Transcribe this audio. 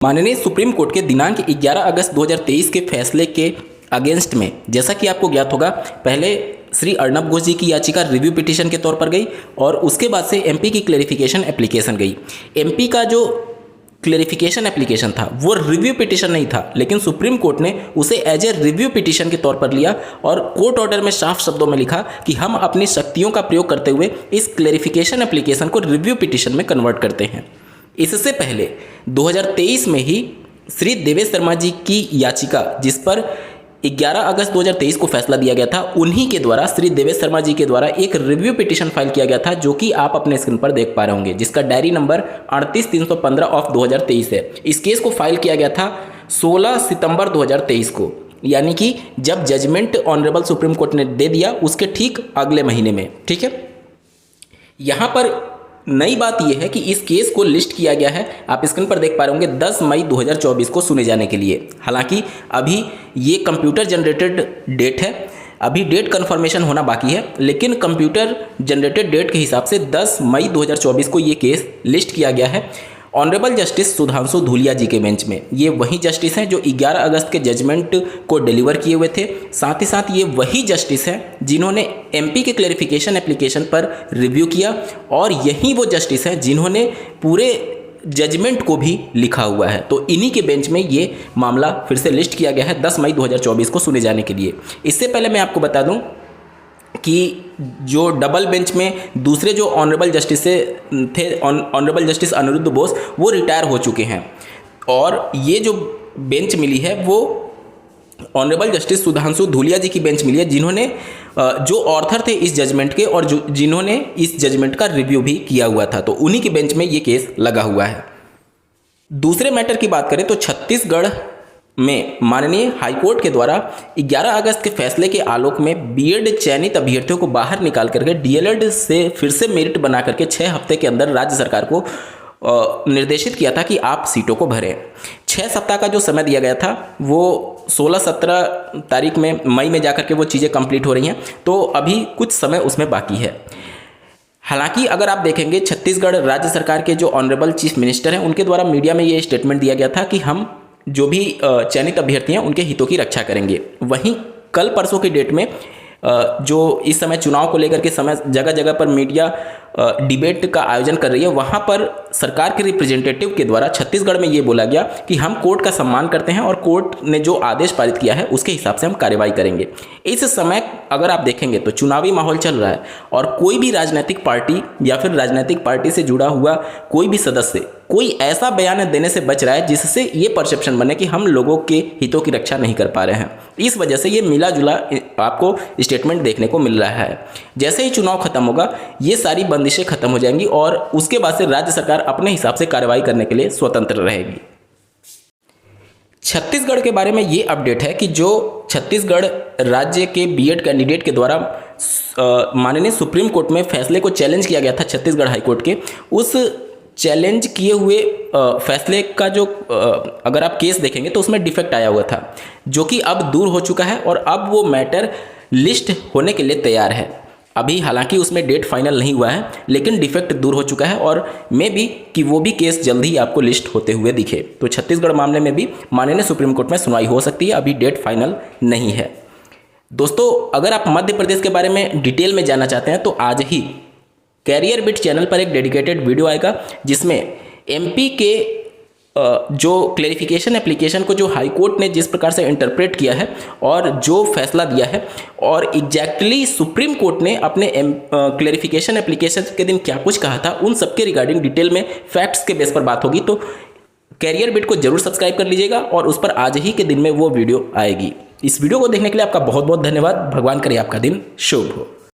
माननीय supreme court के दिनांक 11 अगस्त 2023 के फैसले के अगेंस्ट में, जैसा कि आपको ज्ञात होगा, पहले श्री अर्नब घोष जी की याचिका रिव्यू पिटीशन के तौर पर गई और उसके बाद से एमपी की क्लेरिफिकेशन एप्लीकेशन गई। एमपी का जो क्लेरिफिकेशन एप्लीकेशन था वो रिव्यू पिटीशन नहीं था, लेकिन सुप्रीम कोर्ट ने उसे एज ए रिव्यू पिटीशन के तौर पर लिया और कोर्ट ऑर्डर में साफ शब्दों में लिखा कि हम अपनी शक्तियों का प्रयोग करते हुए इस क्लेरिफिकेशन एप्लीकेशन को रिव्यू पिटीशन में कन्वर्ट करते हैं। इससे पहले 2023 में ही श्री देवेश शर्मा जी की याचिका, जिस पर 11 अगस्त 2023 को फैसला दिया गया था, उन्हीं के द्वारा, श्री देवेश शर्मा जी के द्वारा एक रिव्यू पिटीशन फाइल किया गया था, जो कि आप अपने स्क्रीन पर देख पा रहे होंगे, जिसका डायरी नंबर 38315 ऑफ 2023 है। इस केस को फाइल किया गया था 16 सितंबर 2023 को, यानी कि जब जजमेंट ऑनरेबल सुप्रीम कोर्ट ने दे दिया उसके ठीक अगले महीने में। ठीक है, यहाँ पर नई बात यह है कि इस केस को लिस्ट किया गया है, आप स्क्रीन पर देख पा रहे होंगे, 10 मई 2024 को सुने जाने के लिए। हालांकि अभी ये कंप्यूटर जनरेटेड डेट है, अभी डेट कंफर्मेशन होना बाकी है, लेकिन कंप्यूटर जनरेटेड डेट के हिसाब से 10 मई 2024 को ये केस लिस्ट किया गया है ऑनरेबल जस्टिस सुधांशु धूलिया जी के बेंच में। ये वही जस्टिस हैं जो 11 अगस्त के जजमेंट को डिलीवर किए हुए थे। साथ ही साथ ये वही जस्टिस हैं जिन्होंने एमपी के क्लेरिफिकेशन एप्लीकेशन पर रिव्यू किया, और यही वो जस्टिस हैं जिन्होंने पूरे जजमेंट को भी लिखा हुआ है। तो इन्हीं के बेंच में ये मामला फिर से लिस्ट किया गया है 10 मई 2024 को सुने जाने के लिए। इससे पहले मैं आपको बता दूं कि जो डबल बेंच में दूसरे जो ऑनरेबल जस्टिस थे, ऑनरेबल जस्टिस अनिरुद्ध बोस, वो रिटायर हो चुके हैं, और ये जो बेंच मिली है वो ऑनरेबल जस्टिस सुधांशु धूलिया जी की बेंच मिली है, जिन्होंने जो ऑथर थे इस जजमेंट के और जिन्होंने इस जजमेंट का रिव्यू भी किया हुआ था, तो उन्हीं के बेंच में ये केस लगा हुआ है। दूसरे मैटर की बात करें तो छत्तीसगढ़ में माननीय हाईकोर्ट के द्वारा 11 अगस्त के फैसले के आलोक में बीएड चयनित अभ्यर्थियों को बाहर निकाल करके डीएलएड से फिर से मेरिट बना करके 6 हफ्ते के अंदर राज्य सरकार को निर्देशित किया था कि आप सीटों को भरें। 6 सप्ताह का जो समय दिया गया था वो 16-17 तारीख में, मई में जाकर के वो चीज़ें कंप्लीट हो रही हैं, तो अभी कुछ समय उसमें बाकी है। हालांकि अगर आप देखेंगे, छत्तीसगढ़ राज्य सरकार के जो ऑनरेबल चीफ मिनिस्टर हैं, उनके द्वारा मीडिया में ये स्टेटमेंट दिया गया था कि हम जो भी चयनित अभ्यर्थी हैं उनके हितों की रक्षा करेंगे। वहीं कल परसों की डेट में जो इस समय चुनाव को लेकर के समय जगह जगह पर मीडिया डिबेट का आयोजन कर रही है, वहां पर सरकार के रिप्रेजेंटेटिव के द्वारा छत्तीसगढ़ में ये बोला गया कि हम कोर्ट का सम्मान करते हैं और कोर्ट ने जो आदेश पारित किया है उसके हिसाब से हम कार्रवाई करेंगे। इस समय अगर आप देखेंगे तो चुनावी माहौल चल रहा है और कोई भी राजनीतिक पार्टी या फिर राजनीतिक पार्टी से जुड़ा हुआ कोई भी सदस्य कोई ऐसा बयान देने से बच रहा है जिससे ये परसेप्शन बने कि हम लोगों के हितों की रक्षा नहीं कर पा रहे हैं। इस वजह से ये मिला जुला आपको स्टेटमेंट देखने को मिल रहा है। जैसे ही चुनाव खत्म होगा ये सारी बंदिशें खत्म हो जाएंगी और उसके बाद से राज्य सरकार अपने हिसाब से कार्रवाई करने के लिए स्वतंत्र रहेगी। छत्तीसगढ़ के बारे में ये अपडेट है कि जो छत्तीसगढ़ राज्य के बीएड कैंडिडेट के द्वारा माननीय सुप्रीम कोर्ट में फैसले को चैलेंज किया गया था छत्तीसगढ़ हाईकोर्ट के, उस चैलेंज किए हुए फैसले का जो अगर आप केस देखेंगे तो उसमें डिफेक्ट आया हुआ था, जो कि अब दूर हो चुका है और अब वो मैटर लिस्ट होने के लिए तैयार है। अभी हालांकि उसमें डेट फाइनल नहीं हुआ है, लेकिन डिफेक्ट दूर हो चुका है और मे बी कि वो भी केस जल्द ही आपको लिस्ट होते हुए दिखे। तो छत्तीसगढ़ मामले में भी माननीय सुप्रीम कोर्ट में सुनवाई हो सकती है, अभी डेट फाइनल नहीं है। दोस्तों, अगर आप मध्य प्रदेश के बारे में डिटेल में जानना चाहते हैं तो आज ही कैरियर बिट चैनल पर एक डेडिकेटेड वीडियो आएगा, जिसमें एमपी के जो क्लेरिफिकेशन एप्लीकेशन को जो हाई कोर्ट ने जिस प्रकार से इंटरप्रेट किया है और जो फैसला दिया है और एग्जैक्टली सुप्रीम कोर्ट ने अपने क्लेरिफिकेशन एप्लीकेशन के दिन क्या कुछ कहा था, उन सबके रिगार्डिंग डिटेल में फैक्ट्स के बेस पर बात होगी। तो कैरियर बिट को जरूर सब्सक्राइब कर लीजिएगा और उस पर आज ही के दिन में वो वीडियो आएगी। इस वीडियो को देखने के लिए आपका बहुत बहुत धन्यवाद। भगवान करे आपका दिन शुभ हो।